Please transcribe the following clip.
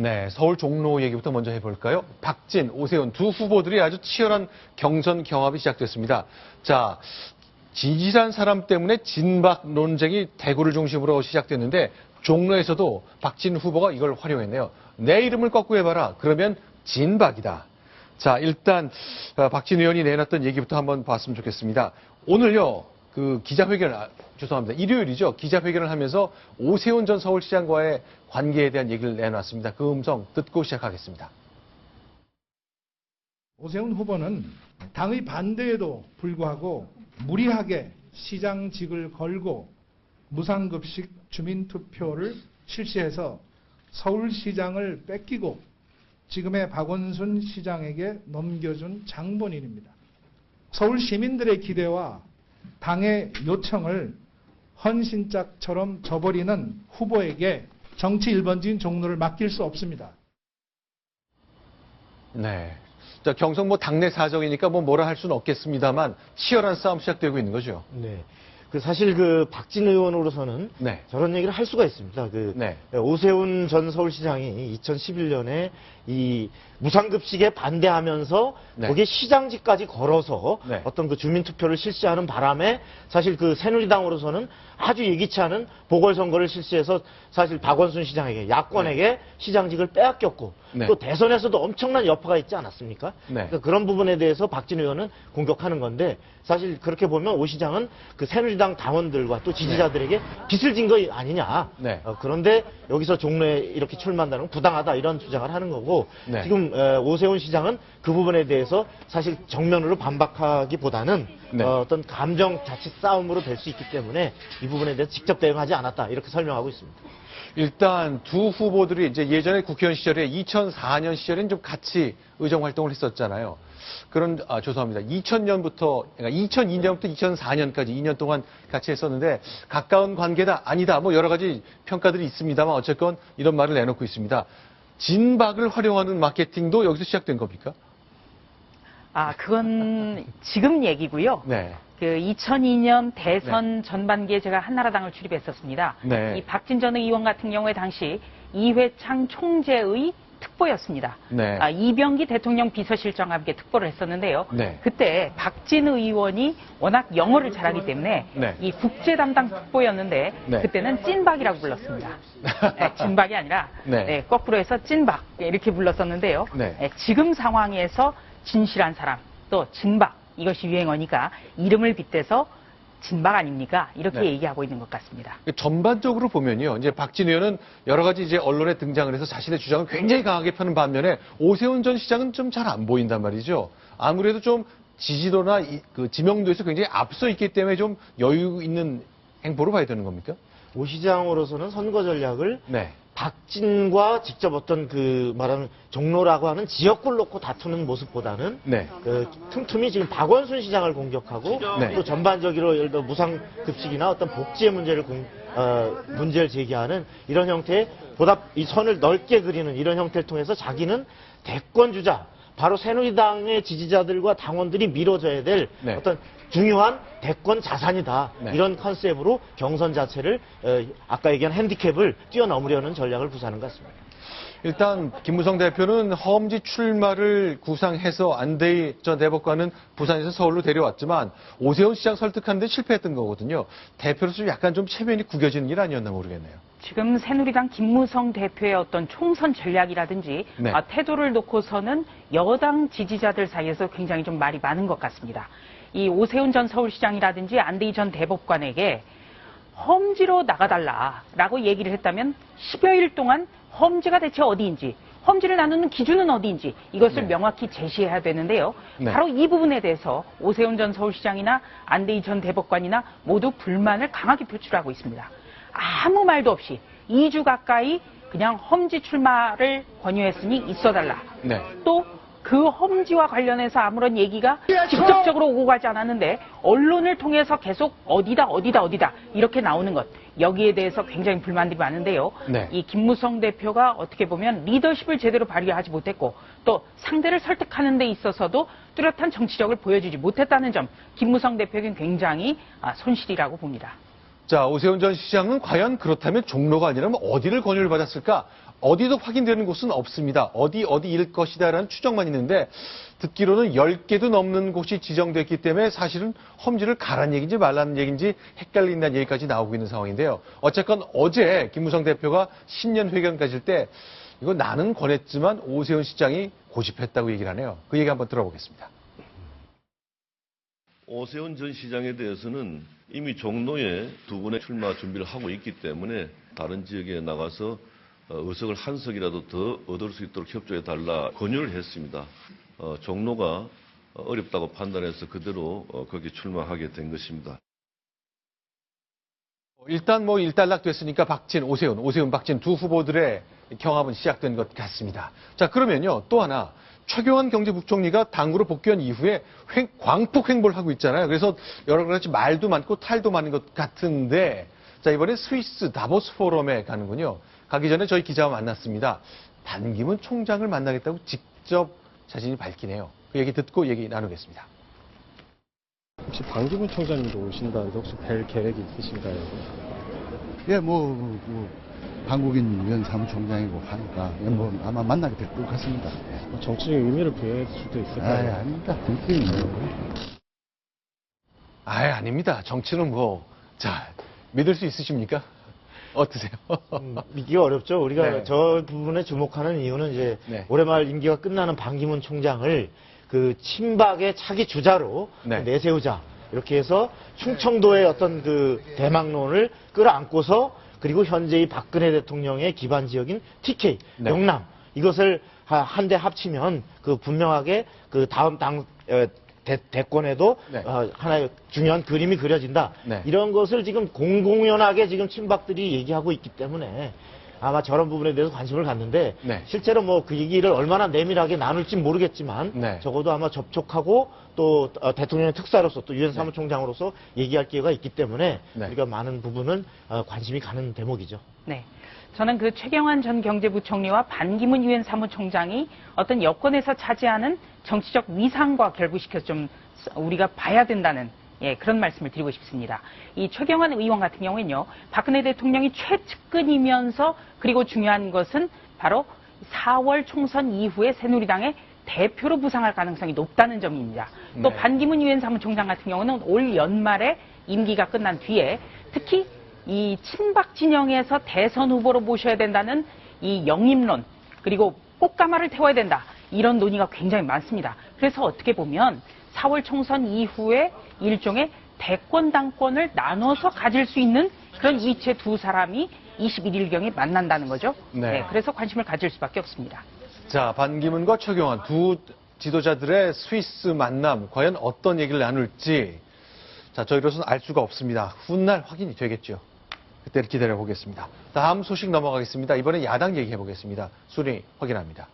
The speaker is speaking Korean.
네, 서울 종로 얘기부터 먼저 해볼까요? 박진, 오세훈 두 후보들이 아주 치열한 경선 경합이 시작됐습니다. 자, 지지한 사람 때문에 진박 논쟁이 대구를 중심으로 시작됐는데 종로에서도 박진 후보가 이걸 활용했네요. 내 이름을 거꾸로 해봐라. 그러면 진박이다. 자, 일단 박진 의원이 내놨던 얘기부터 한번 봤으면 좋겠습니다. 오늘요, 죄송합니다. 일요일이죠. 기자회견을 하면서 오세훈 전 서울시장과의 관계에 대한 얘기를 내놨습니다. 그 음성 듣고 시작하겠습니다. 오세훈 후보는 당의 반대에도 불구하고 무리하게 시장직을 걸고 무상급식 주민투표를 실시해서 서울시장을 뺏기고 지금의 박원순 시장에게 넘겨준 장본인입니다. 서울 시민들의 기대와 당의 요청을 헌신짝처럼 저버리는 후보에게 정치 1번지인 종로를 맡길 수 없습니다. 네. 자, 경선 당내 사정이니까 뭐라 할 수는 없겠습니다만 치열한 싸움 시작되고 있는 거죠. 네. 사실 박진 의원으로서는 네. 저런 얘기를 할 수가 있습니다. 네. 오세훈 전 서울시장이 2011년에 이 무상급식에 반대하면서 네. 거기에 시장직까지 걸어서 네. 어떤 주민투표를 실시하는 바람에 사실 새누리당으로서는 아주 예기치 않은 보궐선거를 실시해서 사실 박원순 시장에게 야권에게 시장직을 빼앗겼고 네. 또 대선에서도 엄청난 여파가 있지 않았습니까? 네. 그러니까 그런 부분에 대해서 박진 의원은 공격하는 건데 사실 그렇게 보면 오 시장은 새누리당 당원들과 또 지지자들에게 빚을 진 거 아니냐. 네. 그런데 여기서 종로에 이렇게 출마한다는 건 부당하다 이런 주장을 하는 거고 네. 지금 오세훈 시장은 그 부분에 대해서 사실 정면으로 반박하기보다는 네. 어떤 감정 자칫 싸움으로 될 수 있기 때문에 이 부분에 대해서 직접 대응하지 않았다 이렇게 설명하고 있습니다. 일단 두 후보들이 이제 예전에 국회의원 시절에 2004년 시절엔 좀 같이 의정 활동을 했었잖아요. 죄송합니다. 2000년부터, 그러니까 2002년부터 2004년까지 2년 동안 같이 했었는데 가까운 관계다, 아니다, 여러 가지 평가들이 있습니다만 어쨌건 이런 말을 내놓고 있습니다. 진박을 활용하는 마케팅도 여기서 시작된 겁니까? 그건 지금 얘기고요. 네. 2002년 대선 전반기에 제가 한나라당을 출입했었습니다. 네. 이 박진 전 의원 같은 경우에 당시 이회창 총재의 특보였습니다. 네. 이병기 대통령 비서실장과 함께 특보를 했었는데요. 네. 그때 박진 의원이 워낙 영어를 잘하기 때문에 네. 이 국제 담당 특보였는데 네. 그때는 찐박이라고 불렀습니다. 네, 진박이 아니라 네. 거꾸로 해서 찐박 이렇게 불렀었는데요. 네. 지금 상황에서 진실한 사람 또 진박 이것이 유행어니까 이름을 빗대서 진박 아닙니까? 이렇게 네. 얘기하고 있는 것 같습니다. 전반적으로 보면요. 이제 박진 의원은 여러 가지 이제 언론에 등장을 해서 자신의 주장을 굉장히 강하게 펴는 반면에 오세훈 전 시장은 좀 잘 안 보인단 말이죠. 아무래도 좀 지지도나 지명도에서 굉장히 앞서 있기 때문에 좀 여유 있는 행보로 봐야 되는 겁니까? 오 시장으로서는 선거 전략을 네. 박진과 직접 말하는 종로라고 하는 지역구를 놓고 다투는 모습보다는 네. 틈틈이 지금 박원순 시장을 공격하고 네. 또 전반적으로 예를 들어 무상급식이나 어떤 복지의 문제를 제기하는 이런 형태의 보다 이 선을 넓게 그리는 이런 형태를 통해서 자기는 대권주자 바로 새누리당의 지지자들과 당원들이 밀어줘야 될 네. 어떤 중요한 대권 자산이다. 네. 이런 컨셉으로 경선 자체를 아까 얘기한 핸디캡을 뛰어넘으려는 전략을 구사하는 것 같습니다. 일단 김무성 대표는 허엄지 출마를 구상해서 안대희 전 대법관은 부산에서 서울로 데려왔지만 오세훈 시장 설득하는 데 실패했던 거거든요. 대표로서 약간 좀 체면이 구겨지는 일 아니었나 모르겠네요. 지금 새누리당 김무성 대표의 어떤 총선 전략이라든지 네. 태도를 놓고서는 여당 지지자들 사이에서 굉장히 좀 말이 많은 것 같습니다. 이 오세훈 전 서울시장이라든지 안대희 전 대법관에게 험지로 나가달라라고 얘기를 했다면 10여일 동안 험지가 대체 어디인지, 험지를 나누는 기준은 어디인지 이것을 네. 명확히 제시해야 되는데요. 네. 바로 이 부분에 대해서 오세훈 전 서울시장이나 안대희 전 대법관이나 모두 불만을 강하게 표출하고 있습니다. 아무 말도 없이 2주 가까이 그냥 험지 출마를 권유했으니 있어달라. 네. 또 그 험지와 관련해서 아무런 얘기가 직접적으로 오고 가지 않았는데 언론을 통해서 계속 어디다 이렇게 나오는 것. 여기에 대해서 굉장히 불만들이 많은데요. 네. 이 김무성 대표가 어떻게 보면 리더십을 제대로 발휘하지 못했고 또 상대를 설득하는 데 있어서도 뚜렷한 정치력을 보여주지 못했다는 점 김무성 대표에겐 굉장히 손실이라고 봅니다. 자, 오세훈 전 시장은 과연 그렇다면 종로가 아니라면 어디를 권유를 받았을까? 어디도 확인되는 곳은 없습니다. 어디일 것이다라는 추정만 있는데 듣기로는 10개도 넘는 곳이 지정됐기 때문에 사실은 험지를 가라는 얘기인지 말라는 얘기인지 헷갈린다는 얘기까지 나오고 있는 상황인데요. 어쨌건 어제 김무성 대표가 신년 회견 가질 때 이거 나는 권했지만 오세훈 시장이 고집했다고 얘기를 하네요. 그 얘기 한번 들어보겠습니다. 오세훈 전 시장에 대해서는 이미 종로에 2번의 출마 준비를 하고 있기 때문에 다른 지역에 나가서 의석을 한 석이라도 더 얻을 수 있도록 협조해달라 권유를 했습니다. 종로가 어렵다고 판단해서 그대로 거기 출마하게 된 것입니다. 일단 일단락됐으니까 오세훈, 박진 두 후보들의 경합은 시작된 것 같습니다. 자, 그러면요, 또 하나. 최경환 경제부총리가 당으로 복귀한 이후에 광폭 횡보를 하고 있잖아요. 그래서 여러 가지 말도 많고 탈도 많은 것 같은데, 자, 이번에 스위스 다보스 포럼에 가는군요. 가기 전에 저희 기자와 만났습니다. 반기문 총장을 만나겠다고 직접 자신이 밝히네요. 그 얘기 듣고 얘기 나누겠습니다. 혹시 반기문 총장님도 오신다는데 혹시 뵐 계획이 있으신가요? 예, 한국인 위원 사무총장이고 하니까 아마 만나게 될 것 같습니다. 정치적인 의미를 부여할 수도 있을까요? 아닙니다. 정치인이에요. 아닙니다. 정치는 자, 믿을 수 있으십니까? 어떠세요? 믿기가 어렵죠. 우리가 네. 저 부분에 주목하는 이유는 이제 네. 올해 말 임기가 끝나는 반기문 총장을 그 친박의 차기 주자로 네. 내세우자. 이렇게 해서 충청도의 어떤 그 대망론을 끌어안고서 그리고 현재의 박근혜 대통령의 기반 지역인 TK, 네. 영남 이것을 한데 합치면 그 분명하게 그 다음 대권에도 네. 하나의 중요한 그림이 그려진다. 네. 이런 것을 지금 공공연하게 지금 친박들이 얘기하고 있기 때문에 아마 저런 부분에 대해서 관심을 갖는데 네. 실제로 그 얘기를 얼마나 내밀하게 나눌지 모르겠지만 네. 적어도 아마 접촉하고 또 대통령의 특사로서 또 유엔 사무총장으로서 얘기할 기회가 있기 때문에 네. 우리가 많은 부분은 관심이 가는 대목이죠. 네. 저는 그 최경환 전 경제부총리와 반기문 유엔 사무총장이 어떤 여권에서 차지하는 정치적 위상과 결부시켜서 좀 우리가 봐야 된다는 그런 말씀을 드리고 싶습니다. 이 최경환 의원 같은 경우에는요, 박근혜 대통령이 최측근이면서 그리고 중요한 것은 바로 4월 총선 이후에 새누리당의 대표로 부상할 가능성이 높다는 점입니다. 또 네. 반기문 유엔 사무총장 같은 경우는 올 연말에 임기가 끝난 뒤에 특히 이 친박 진영에서 대선 후보로 모셔야 된다는 이 영입론 그리고 꽃가마를 태워야 된다 이런 논의가 굉장히 많습니다. 그래서 어떻게 보면 4월 총선 이후에 일종의 대권 당권을 나눠서 가질 수 있는 그런 위치의 두 사람이 21일경에 만난다는 거죠. 네. 그래서 관심을 가질 수밖에 없습니다. 자, 반기문과 최경환 두 지도자들의 스위스 만남 과연 어떤 얘기를 나눌지 자, 저희로서는 알 수가 없습니다. 훗날 확인이 되겠죠. 그때를 기다려 보겠습니다. 다음 소식 넘어가겠습니다. 이번에 야당 얘기해 보겠습니다. 순위 확인합니다.